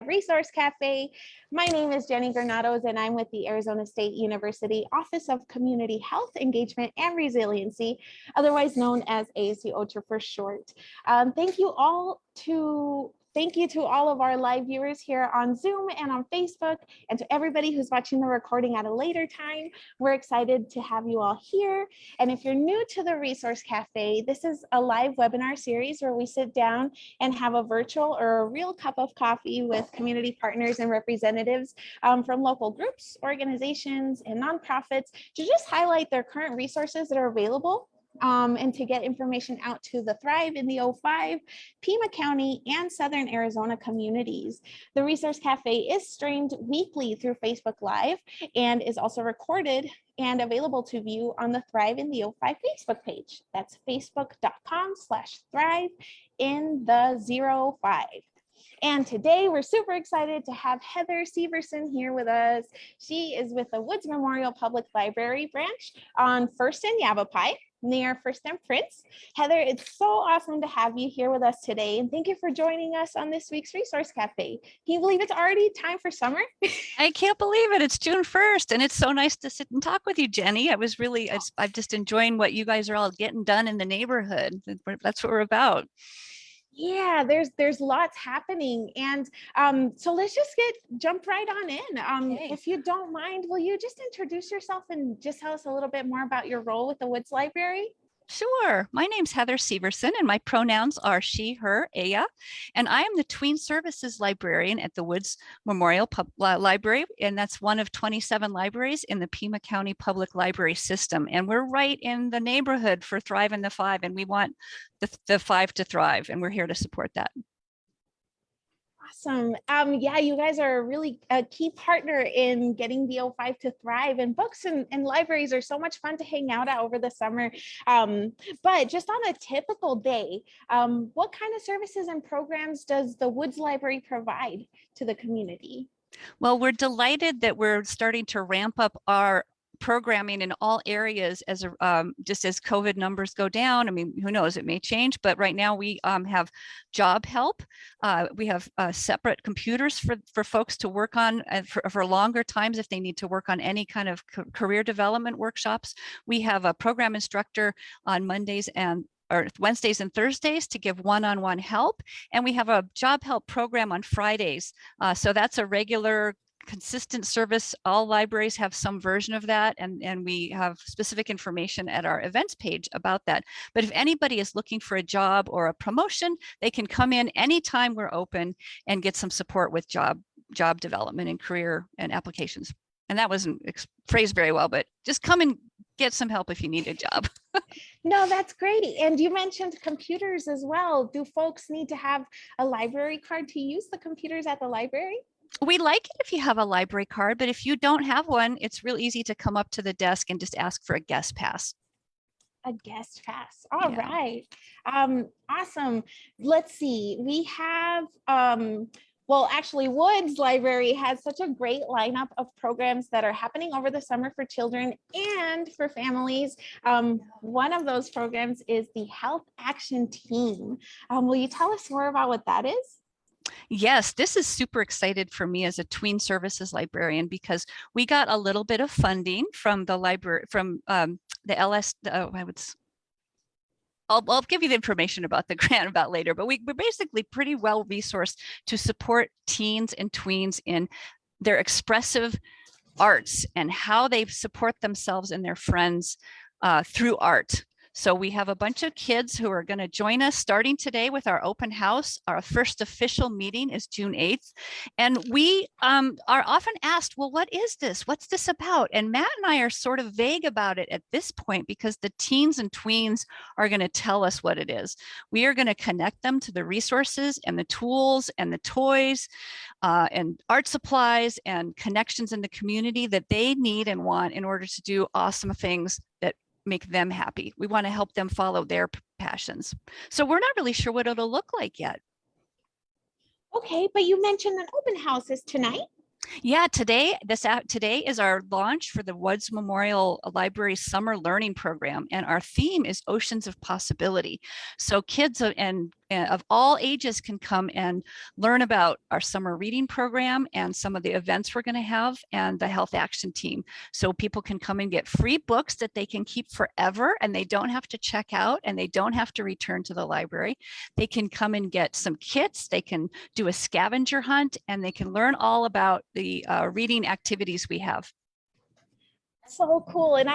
Resource Cafe. My name is Jenny Granados, and I'm with the Arizona State University Office of Community Health, Engagement, and Resiliency, otherwise known as ACOCHA for short. Thank you to all of our live viewers here on Zoom and on Facebook, and to everybody who's watching the recording at a later time. We're excited to have you all here. And if you're new to the Resource Cafe, this is a live webinar series where we sit down and have a virtual or a real cup of coffee with community partners and representatives from local groups, organizations, and nonprofits to just highlight their current resources that are available and to get information out to the Thrive in the 05, Pima County, and Southern Arizona communities. The Resource Cafe is streamed weekly through Facebook Live and is also recorded and available to view on the Thrive in the 05 Facebook page. That's facebook.com/thrive in the 05. And today we're super excited to have Heather Severson here with us. She is with the Woods Memorial Public Library branch on First and Yavapai, near First and Prince. Heather, it's so awesome to have you here with us today. And thank you for joining us on this week's Resource Cafe. Can you believe it's already time for summer? I can't believe it. It's June 1st, and it's so nice to sit and talk with you, Jenny. I'm just enjoying what you guys are all getting done in the neighborhood. That's what we're about. Yeah, there's lots happening. And so let's just jump right on in. Okay. If you don't mind, will you just introduce yourself and just tell us a little bit more about your role with the Woods Library? Sure. My name's Heather Severson, and my pronouns are she, her, Aya, and I am the Tween Services Librarian at the Woods Memorial Library, and that's one of 27 libraries in the Pima County Public Library System. And we're right in the neighborhood for Thrive in the 5, and we want the 5 to thrive, and we're here to support that. Awesome. Yeah, you guys are really a key partner in getting the 05 to thrive, and books and libraries are so much fun to hang out at over the summer. But just on a typical day, what kind of services and programs does the Woods Library provide to the community? Well, we're delighted that we're starting to ramp up our programming in all areas as just as COVID numbers go down. I mean, who knows, it may change, but right now we have job help. We have separate computers for folks to work on for longer times if they need to work on any kind of career development workshops. We have a program instructor on Wednesdays and Thursdays to give one-on-one help. And we have a job help program on Fridays. So that's a regular consistent service. All libraries have some version of that, and we have specific information at our events page about that. But if anybody is looking for a job or a promotion, they can come in anytime we're open and get some support with job development and career and applications. And that wasn't phrased very well, but just come and get some help if you need a job. No, that's great. And you mentioned computers as well. Do folks need to have a library card to use the computers at the library? We like it if you have a library card, but if you don't have one, it's real easy to come up to the desk and just ask for a guest pass. A guest pass. All right. Awesome. Let's see. We have, well, actually, Woods Library has such a great lineup of programs that are happening over the summer for children and for families. One of those programs is the Health Action Team. Will you tell us more about what that is? Yes, this is super excited for me as a Tween Services Librarian because we got a little bit of funding from the library, from the LS, I'll give you the information about the grant about later, but we're basically pretty well resourced to support teens and tweens in their expressive arts and how they support themselves and their friends through art. So we have a bunch of kids who are going to join us starting today with our open house. Our first official meeting is June 8th. And we are often asked, well, what is this? What's this about? And Matt and I are sort of vague about it at this point because the teens and tweens are going to tell us what it is. We are going to connect them to the resources and the tools and the toys and art supplies and connections in the community that they need and want in order to do awesome things that make them happy. We want to help them follow their passions. So we're not really sure what it'll look like yet. Okay, but you mentioned an open house is tonight. Yeah, today is our launch for the Woods Memorial Library Summer Learning Program, and our theme is Oceans of Possibility. So kids and of all ages can come and learn about our summer reading program and some of the events we're going to have and the health action team. So people can come and get free books that they can keep forever, and they don't have to check out and they don't have to return to the library. They can come and get some kits, they can do a scavenger hunt, and they can learn all about the reading activities we have. So cool. And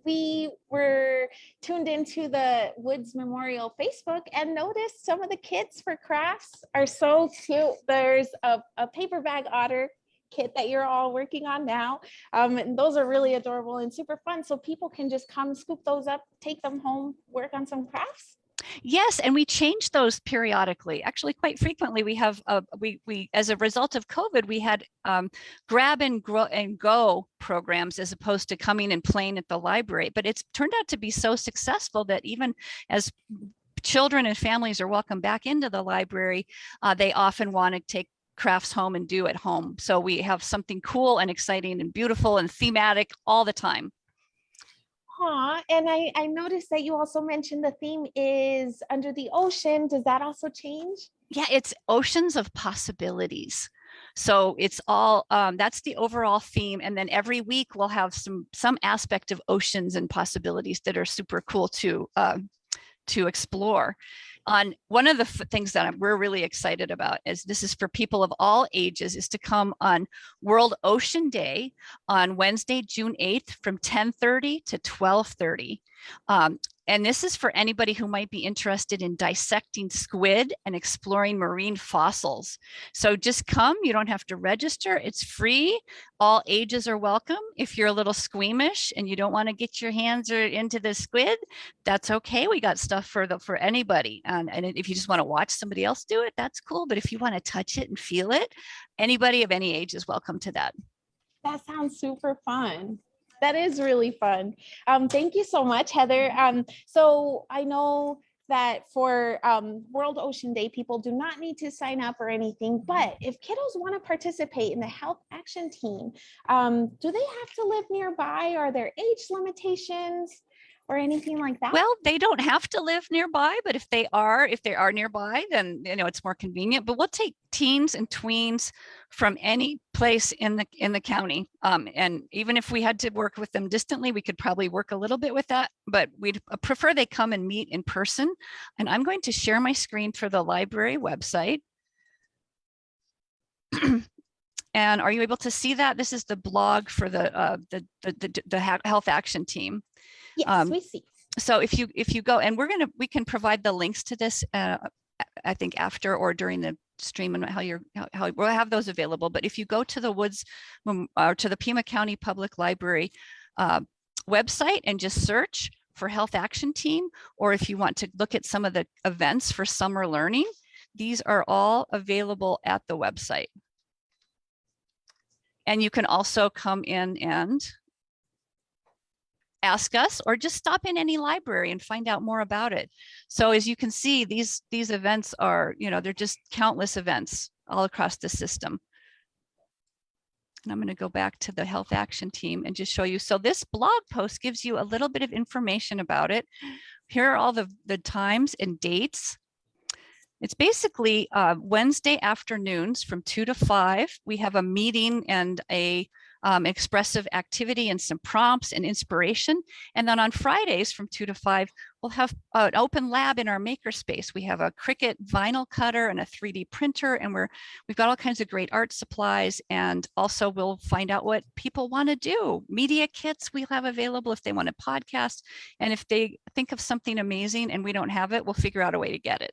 we were tuned into the Woods Memorial Facebook and noticed some of the kits for crafts are so cute. There's a paper bag otter kit that you're all working on now. And those are really adorable and super fun. So people can just come scoop those up, take them home, work on some crafts. Yes, and we change those periodically. Actually, quite frequently, we have we as a result of COVID, we had grab and go programs as opposed to coming and playing at the library. But it's turned out to be so successful that even as children and families are welcome back into the library, they often want to take crafts home and do at home. So we have something cool and exciting and beautiful and thematic all the time. And I noticed that you also mentioned the theme is under the ocean. Does that also change? Yeah, it's oceans of possibilities. So it's all that's the overall theme. And then every week we'll have some aspect of oceans and possibilities that are super cool to explore. On one of the things that we're really excited about is this is for people of all ages, is to come on World Ocean Day on Wednesday, June 8th from 10:30 to 12:30. And this is for anybody who might be interested in dissecting squid and exploring marine fossils. So just come, you don't have to register, it's free. All ages are welcome. If you're a little squeamish and you don't want to get your hands into the squid, that's okay. We got stuff for anybody. And if you just want to watch somebody else do it, that's cool. But if you want to touch it and feel it, anybody of any age is welcome to that. That sounds super fun. That is really fun. Thank you so much, Heather. So I know that for World Ocean Day, people do not need to sign up or anything, but if kiddos want to participate in the health action team, do they have to live nearby? Are there age limitations or anything like that? Well, they don't have to live nearby, but if they are nearby, then it's more convenient. But we'll take teens and tweens from any place in the county. And even if we had to work with them distantly, we could probably work a little bit with that, but we'd prefer they come and meet in person. And I'm going to share my screen for the library website. And are you able to see that? This is the blog for the health action team. Yes, we see. So if you go, and we can provide the links to this, I think after or during the stream, and how we'll have those available. But if you go to the Woods or to the Pima County Public Library website and just search for Health Action Team, or if you want to look at some of the events for summer learning, these are all available at the website. And you can also come in and ask us, or just stop in any library and find out more about it. So as you can see, these events are, they're just countless events all across the system. And I'm going to go back to the Health Action Team and just show you. So this blog post gives you a little bit of information about it. Here are all the times and dates. It's basically Wednesday afternoons from 2 to 5. We have a meeting and a expressive activity and some prompts and inspiration. And then on Fridays from 2 to 5, we'll have an open lab in our makerspace. We have a Cricut vinyl cutter and a 3D printer, and we've got all kinds of great art supplies. And also we'll find out what people want to do. Media kits we'll have available if they want to podcast. And if they think of something amazing and we don't have it, we'll figure out a way to get it.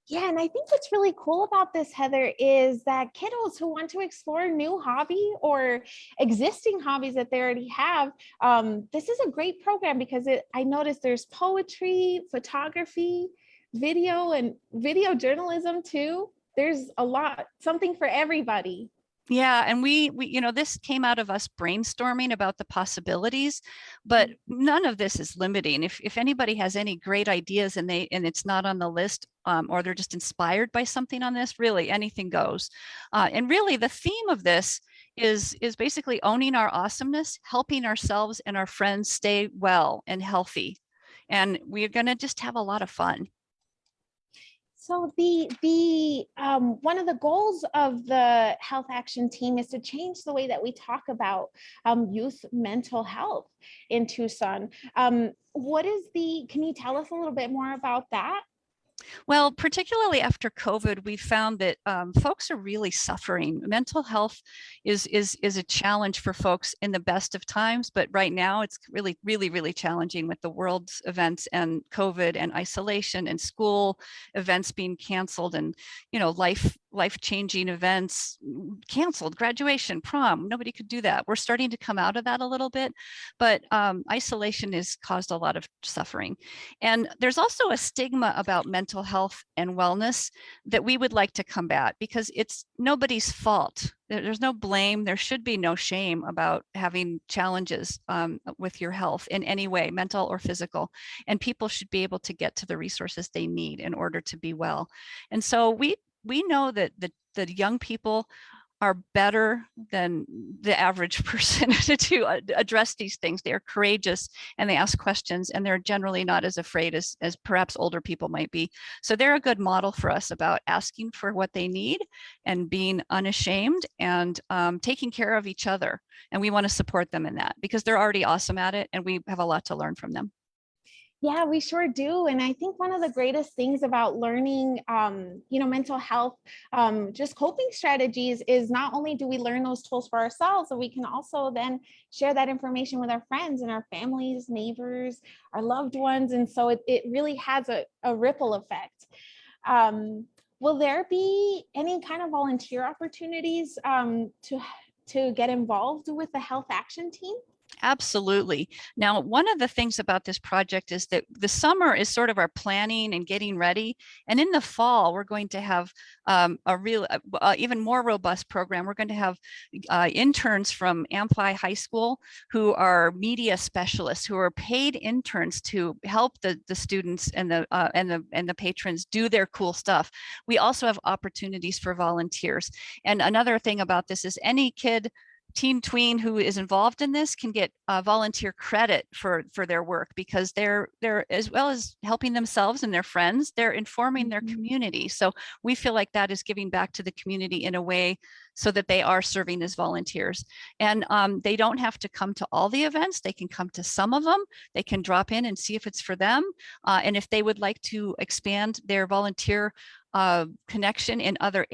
Yeah, and I think what's really cool about this, Heather, is that kiddos who want to explore a new hobby or existing hobbies that they already have, this is a great program because I noticed there's poetry, photography, video, and video journalism too. There's something for everybody. Yeah, and we this came out of us brainstorming about the possibilities, but none of this is limiting. If anybody has any great ideas and it's not on the list, or they're just inspired by something on this, really anything goes. And really the theme of this is basically owning our awesomeness, helping ourselves and our friends stay well and healthy. And we're going to just have a lot of fun. So the one of the goals of the Health Action Team is to change the way that we talk about youth mental health in Tucson. Can you tell us a little bit more about that? Well, particularly after COVID, we found that folks are really suffering. Mental health is a challenge for folks in the best of times, but right now it's really challenging with the world's events and COVID and isolation and school events being canceled, and life-changing events canceled, graduation, prom. Nobody could do that. We're starting to come out of that a little bit, but isolation has caused a lot of suffering. And there's also a stigma about mental health and wellness that we would like to combat, because it's nobody's fault. There's no blame. There should be no shame about having challenges with your health in any way, mental or physical. And people should be able to get to the resources they need in order to be well. And so we know that the young people are better than the average person to address these things. They are courageous and they ask questions, and they're generally not as afraid as perhaps older people might be. So they're a good model for us about asking for what they need and being unashamed and taking care of each other. And we want to support them in that because they're already awesome at it, and we have a lot to learn from them. Yeah, we sure do. And I think one of the greatest things about learning, mental health, just coping strategies is not only do we learn those tools for ourselves, but we can also then share that information with our friends and our families, neighbors, our loved ones. And so it really has a ripple effect. Will there be any kind of volunteer opportunities to get involved with the Health Action Team? Absolutely. Now, one of the things about this project is that the summer is sort of our planning and getting ready. And in the fall, we're going to have even more robust program. We're going to have interns from Amphi High School who are media specialists, who are paid interns to help the students and the patrons do their cool stuff. We also have opportunities for volunteers. And another thing about this is any kid, teen, tween who is involved in this can get volunteer credit for their work, because they're as well as helping themselves and their friends, they're informing their community. So we feel like that is giving back to the community in a way so that they are serving as volunteers. And they don't have to come to all the events. They can come to some of them. They can drop in and see if it's for them. And if they would like to expand their volunteer connection in other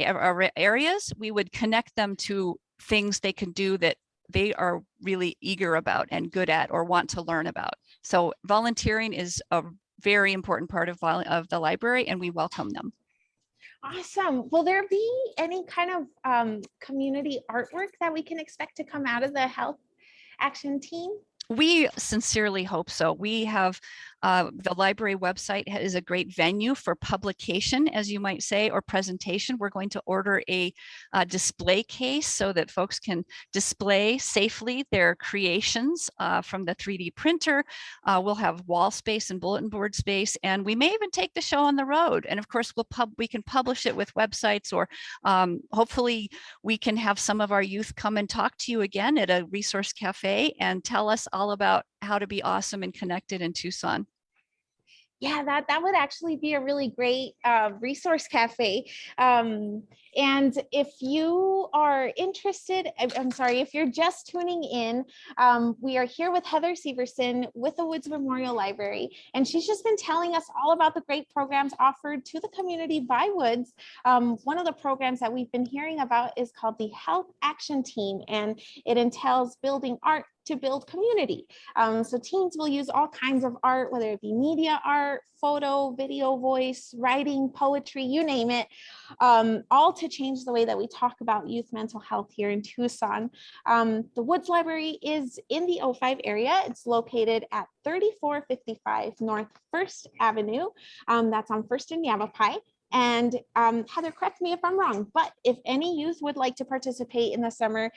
areas, we would connect them to things they can do that they are really eager about and good at or want to learn about. So volunteering is a very important part of the library, and we welcome them. Awesome. Will there be any kind of community artwork that we can expect to come out of the Health Action Team? We sincerely hope so. We have the library website is a great venue for publication, as you might say, or presentation. We're going to order a display case so that folks can display safely their creations from the 3D printer. We'll have wall space and bulletin board space, and we may even take the show on the road. And of course, we can publish it with websites, or hopefully we can have some of our youth come and talk to you again at a resource cafe and tell us all about how to be awesome and connected in Tucson. Yeah, that would actually be a really great resource cafe. And if you are interested, I'm sorry, if you're just tuning in, we are here with Heather Severson with the Woods Memorial Library, and she's just been telling us all about the great programs offered to the community by Woods. One of the programs that we've been hearing about is called the Health Action Team, and it entails building art to build community. So teens will use all kinds of art, whether it be media art, photo, video, voice, writing, poetry, you name it, all to change the way that we talk about youth mental health here in Tucson. The Woods Library is in the O5 area. It's located at 3455 North 1st Avenue. That's on 1st and Yavapai. And Heather, correct me if I'm wrong, but if any youth would like to participate in the summer,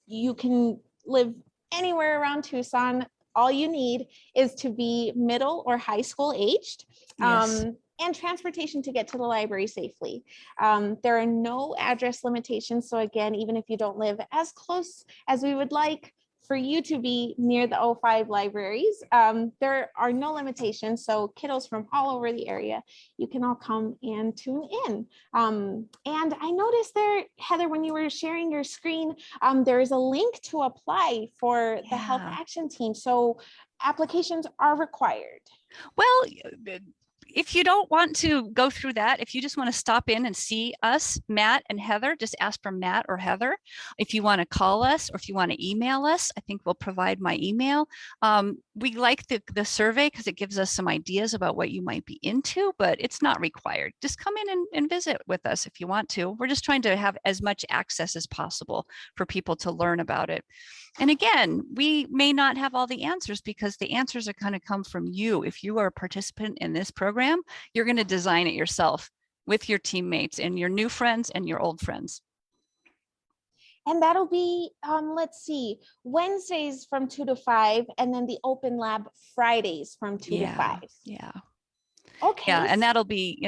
you can live anywhere around Tucson. All you need is to be middle or high school aged. Yes. And transportation to get to the library safely. There are no address limitations. So again, even if you don't live as close as we would like, for you to be near the O5 libraries. There are no limitations, so kiddos from all over the area, you can all come and tune in. And I noticed there, Heather, when you were sharing your screen, there is a link to apply for the Health Action Team. So applications are required. Well, if you don't want to go through that, if you just want to stop in and see us, Matt and Heather, just ask for Matt or Heather. If you want to call us or if you want to email us, I think we'll provide my email. We like the survey because it gives us some ideas about what you might be into, but it's not required. Just come in and visit with us if you want to. We're just trying to have as much access as possible for people to learn about it. And again, we may not have all the answers because the answers are going to come from you. If you are a participant in this program, you're going to design it yourself with your teammates and your new friends and your old friends. And that'll be, let's see, Wednesdays from 2 to 5, and then the open lab Fridays from 2 to 5. Yeah. Okay. Yeah, and that'll be,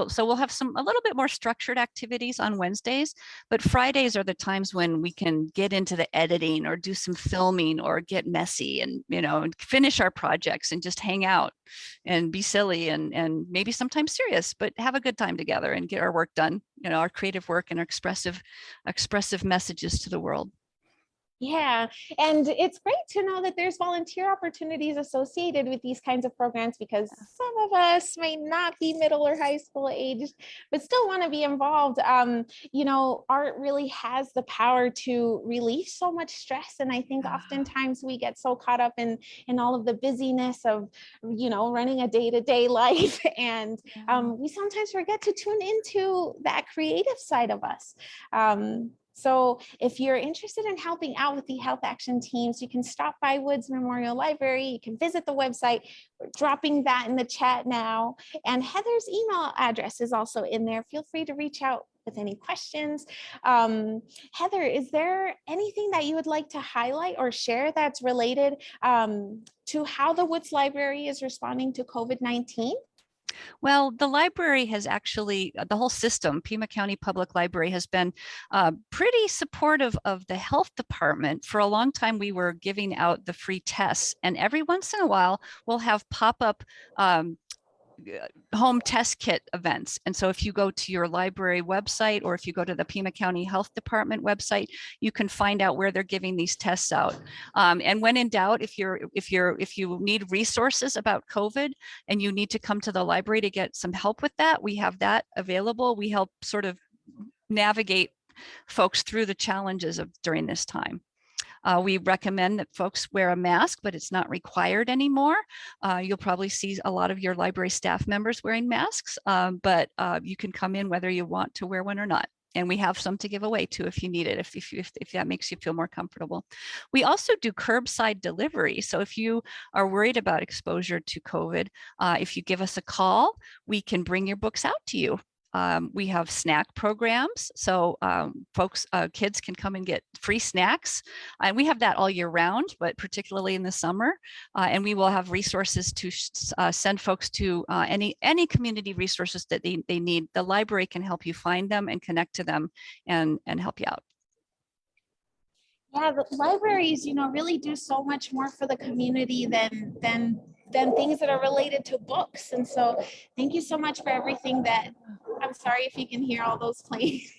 so we'll have a little bit more structured activities on Wednesdays, but Fridays are the times when we can get into the editing or do some filming or get messy and, finish our projects and just hang out and be silly and maybe sometimes serious, but have a good time together and get our work done, our creative work and our expressive messages to the world. Yeah, and it's great to know that there's volunteer opportunities associated with these kinds of programs, because some of us may not be middle or high school aged, but still want to be involved. Art really has the power to relieve so much stress. And I think oftentimes we get so caught up in all of the busyness of, running a day-to-day life. And we sometimes forget to tune into that creative side of us. So if you're interested in helping out with the Health Action Teams, you can stop by Woods Memorial Library. You can visit the website. We're dropping that in the chat now. And Heather's email address is also in there. Feel free to reach out with any questions. Heather, is there anything that you would like to highlight or share that's related to how the Woods Library is responding to COVID-19? Well, the library has actually, the whole system, Pima County Public Library, has been pretty supportive of the health department. For a long time, we were giving out the free tests, and every once in a while, we'll have pop-up home test kit events. And so if you go to your library website, or if you go to the Pima County Health Department website, you can find out where they're giving these tests out. And when in doubt, if you need resources about COVID and you need to come to the library to get some help with that, we have that available. We help sort of navigate folks through the challenges of during this time. We recommend that folks wear a mask, but it's not required anymore. You'll probably see a lot of your library staff members wearing masks, but you can come in whether you want to wear one or not. And we have some to give away too if you need it, if that makes you feel more comfortable. We also do curbside delivery. So if you are worried about exposure to COVID, if you give us a call, we can bring your books out to you. We have snack programs, so kids can come and get free snacks, and we have that all year round, but particularly in the summer. And we will have resources to send folks to any community resources that they need. The library can help you find them and connect to them and help you out. Yeah, the libraries, really do so much more for the community than things that are related to books. And so thank you so much for everything that, I'm sorry if you can hear all those planes.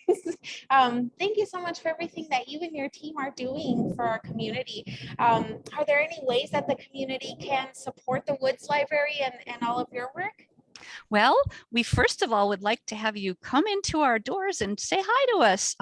Thank you so much for everything that you and your team are doing for our community. Are there any ways that the community can support the Woods Library and all of your work? Well, we first of all would like to have you come into our doors and say hi to us.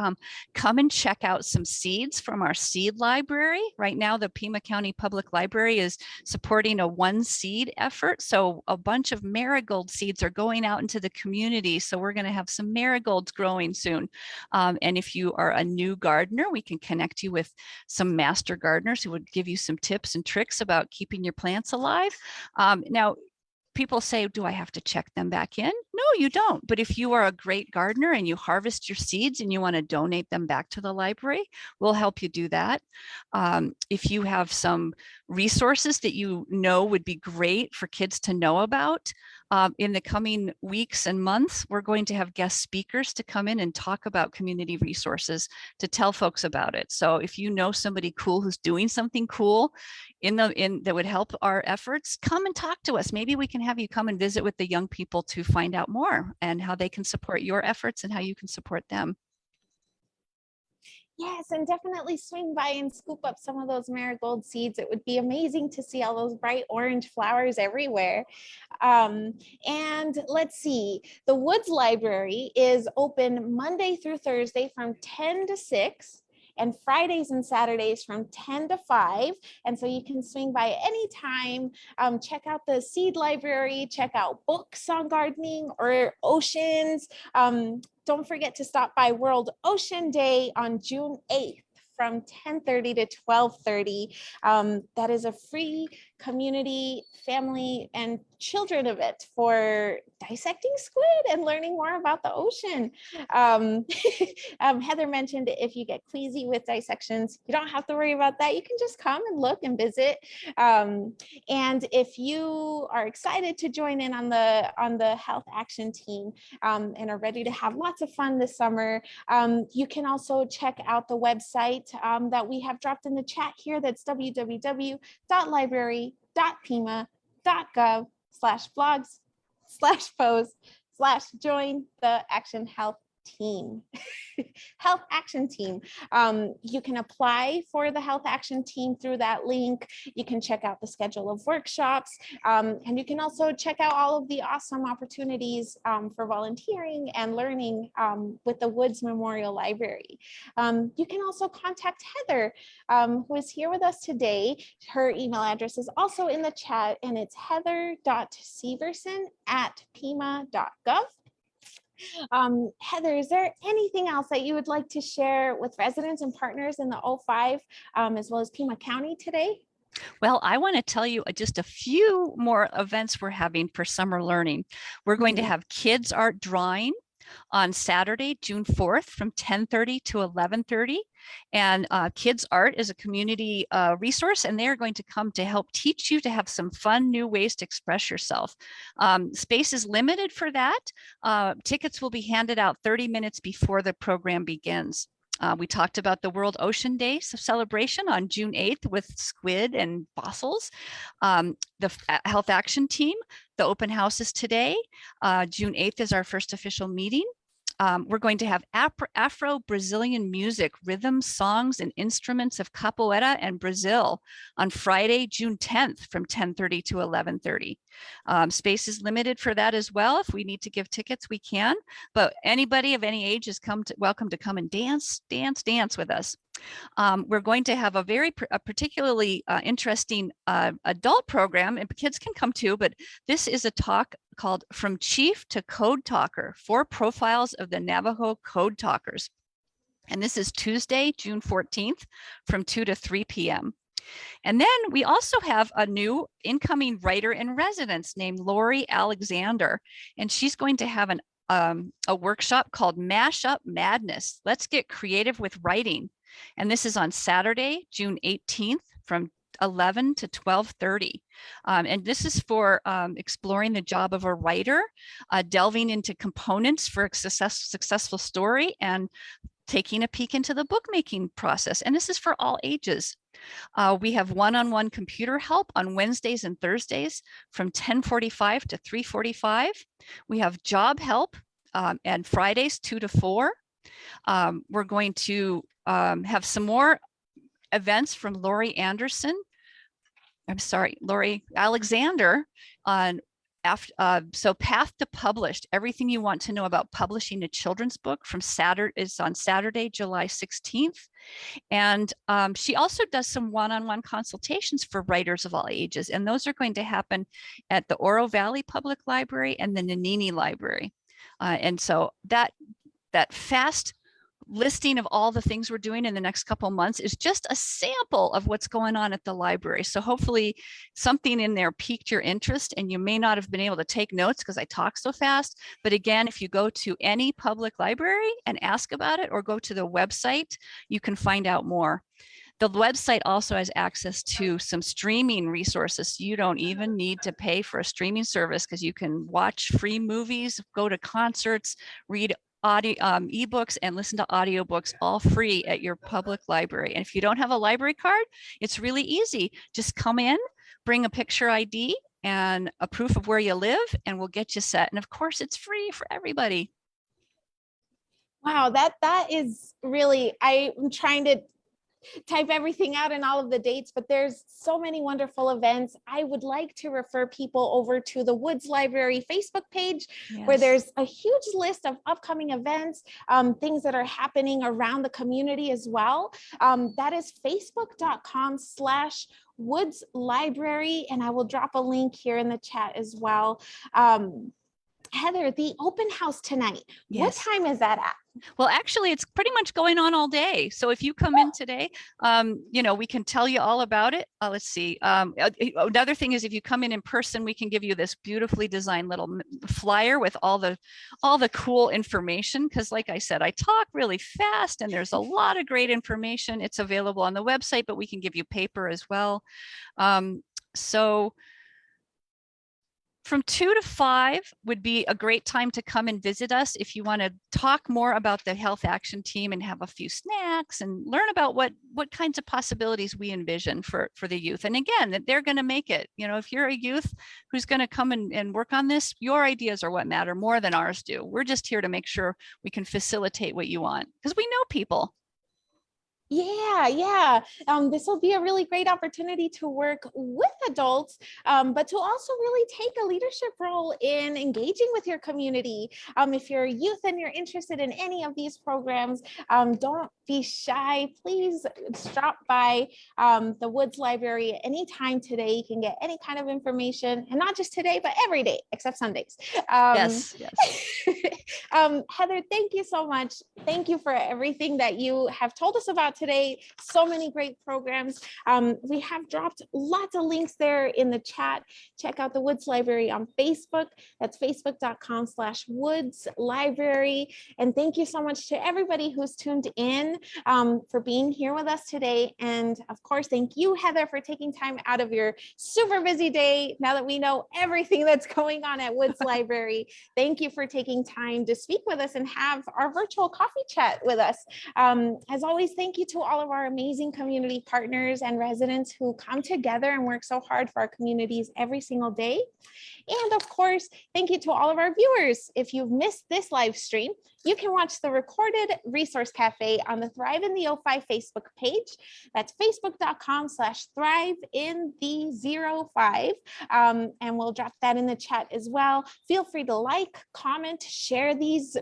Come and check out some seeds from our seed library. Right now, the Pima County Public Library is supporting a one seed effort. So a bunch of marigold seeds are going out into the community. So we're going to have some marigolds growing soon. And if you are a new gardener, we can connect you with some master gardeners who would give you some tips and tricks about keeping your plants alive. Now, people say, do I have to check them back in? No, you don't. But if you are a great gardener and you harvest your seeds and you want to donate them back to the library, we'll help you do that. If you have some resources that you know would be great for kids to know about, in the coming weeks and months, we're going to have guest speakers to come in and talk about community resources to tell folks about it. So if you know somebody cool who's doing something cool that would help our efforts, come and talk to us. Maybe we can have you come and visit with the young people to find out more and how they can support your efforts and how you can support them. Yes, and definitely swing by and scoop up some of those marigold seeds. It would be amazing to see all those bright orange flowers everywhere. And let's see, the Woods Library is open Monday through Thursday from 10 to 6. And Fridays and Saturdays from 10 to 5. And so you can swing by anytime, check out the seed library, check out books on gardening or oceans. Don't forget to stop by World Ocean Day on June 8th from 10:30 to 12:30. That is a free community, family, and children event for dissecting squid and learning more about the ocean. Heather mentioned if you get queasy with dissections, you don't have to worry about that. You can just come and look and visit. And if you are excited to join in on the health action team and are ready to have lots of fun this summer, you can also check out the website that we have dropped in the chat here. That's www.library.pima.gov/blogs/posts/join the Action Health Team. Health Action Team. You can apply for the Health Action Team through that link. You can check out the schedule of workshops, and you can also check out all of the awesome opportunities for volunteering and learning with the Woods Memorial Library. You can also contact Heather, who is here with us today. Her email address is also in the chat, and it's heather.severson@pima.gov. Heather, is there anything else that you would like to share with residents and partners in the O5 as well as Pima County today? Well, I want to tell you just a few more events we're having for summer learning. We're going to have kids art drawing on Saturday, June 4th from 10:30 to 11:30. And Kids Art is a community resource, and they're going to come to help teach you to have some fun new ways to express yourself. Space is limited for that. Tickets will be handed out 30 minutes before the program begins. We talked about the World Ocean Day celebration on June 8th with squid and fossils. The Health Action Team, the open house is today. June 8th is our first official meeting. We're going to have Afro-Brazilian music, rhythms, songs, and instruments of capoeira and Brazil on Friday, June 10th from 10:30 to 11:30. Space is limited for that as well. If we need to give tickets, we can, but anybody of any age is welcome to come and dance with us. We're going to have a particularly interesting adult program, and kids can come too, but this is a talk called From Chief to Code Talker, 4 profiles of the Navajo Code Talkers. And this is Tuesday, June 14th from 2 to 3 p.m. And then we also have a new incoming writer in residence named Lori Alexander, and she's going to have a workshop called Mashup Madness. Let's get creative with writing. And this is on Saturday, June 18th from 11 to 12:30. And this is for exploring the job of a writer, delving into components for a successful story, and taking a peek into the bookmaking process. And this is for all ages. We have one-on-one computer help on Wednesdays and Thursdays from 10:45 to 3:45. We have job help and Fridays 2 to 4. We're going to have some more events from Lori Alexander on so Path to Published, everything you want to know about publishing a children's book from Saturday is on Saturday, July 16th. And she also does some one-on-one consultations for writers of all ages. And those are going to happen at the Oro Valley Public Library and the Nanini Library. And so that fast listing of all the things we're doing in the next couple months is just a sample of what's going on at the library. So hopefully something in there piqued your interest, and you may not have been able to take notes because I talk so fast. But again, if you go to any public library and ask about it, or go to the website, you can find out more. The website also has access to some streaming resources. You don't even need to pay for a streaming service, because you can watch free movies, go to concerts, read audio ebooks, and listen to audiobooks, all free at your public library. And if you don't have a library card, it's really easy. Just come in, bring a picture ID and a proof of where you live, and we'll get you set. And of course, it's free for everybody. Wow, that is really, I'm trying to type everything out and all of the dates, but there's so many wonderful events. I would like to refer people over to the Woods Library Facebook page, where there's a huge list of upcoming events, things that are happening around the community as well. That is facebook.com/Woods Library, and I will drop a link here in the chat as well. Heather, the open house tonight, what time is that at? Well, actually, it's pretty much going on all day. So if you come in today, you know, we can tell you all about it. Let's see. Another thing is, if you come in person, we can give you this beautifully designed little flyer with all the cool information. Because like I said, I talk really fast, and there's a lot of great information. It's available on the website, but we can give you paper as well. So from 2 to 5 would be a great time to come and visit us if you want to talk more about the Health Action Team and have a few snacks and learn about what kinds of possibilities we envision for the youth. And again, that they're going to make it. You know, if you're a youth who's going to come and work on this, your ideas are what matter more than ours do. We're just here to make sure we can facilitate what you want, because we know people. Yeah. This will be a really great opportunity to work with adults, but to also really take a leadership role in engaging with your community. If you're a youth and you're interested in any of these programs, don't be shy. Please stop by the Woods Library anytime today. You can get any kind of information, and not just today, but every day except Sundays. Yes. Heather, thank you so much. Thank you for everything that you have told us about today. So many great programs. We have dropped lots of links there in the chat. Check out the Woods Library on Facebook. That's facebook.com/Woods Library. And thank you so much to everybody who's tuned in for being here with us today. And of course, thank you, Heather, for taking time out of your super busy day. Now that we know everything that's going on at Woods Library, thank you for taking time to speak with us and have our virtual coffee chat with us. As always, thank you to all of our amazing community partners and residents who come together and work so hard for our communities every single day. And of course, thank you to all of our viewers. If you've missed this live stream, you can watch the recorded Resource Cafe on the Thrive in the O5 Facebook page. That's facebook.com/Thrive in the 05. And we'll drop that in the chat as well. Feel free to like, comment, share this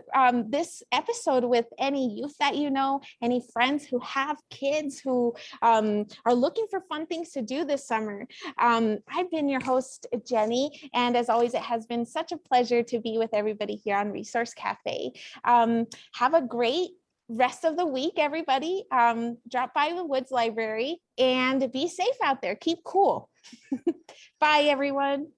episode with any youth that you know, any friends who have kids who are looking for fun things to do this summer. I've been your host, Jenny, and as always, it has been such a pleasure to be with everybody here on Resource Cafe. Have a great rest of the week, everybody. Drop by the Woods Library and be safe out there. Keep cool. Bye, everyone.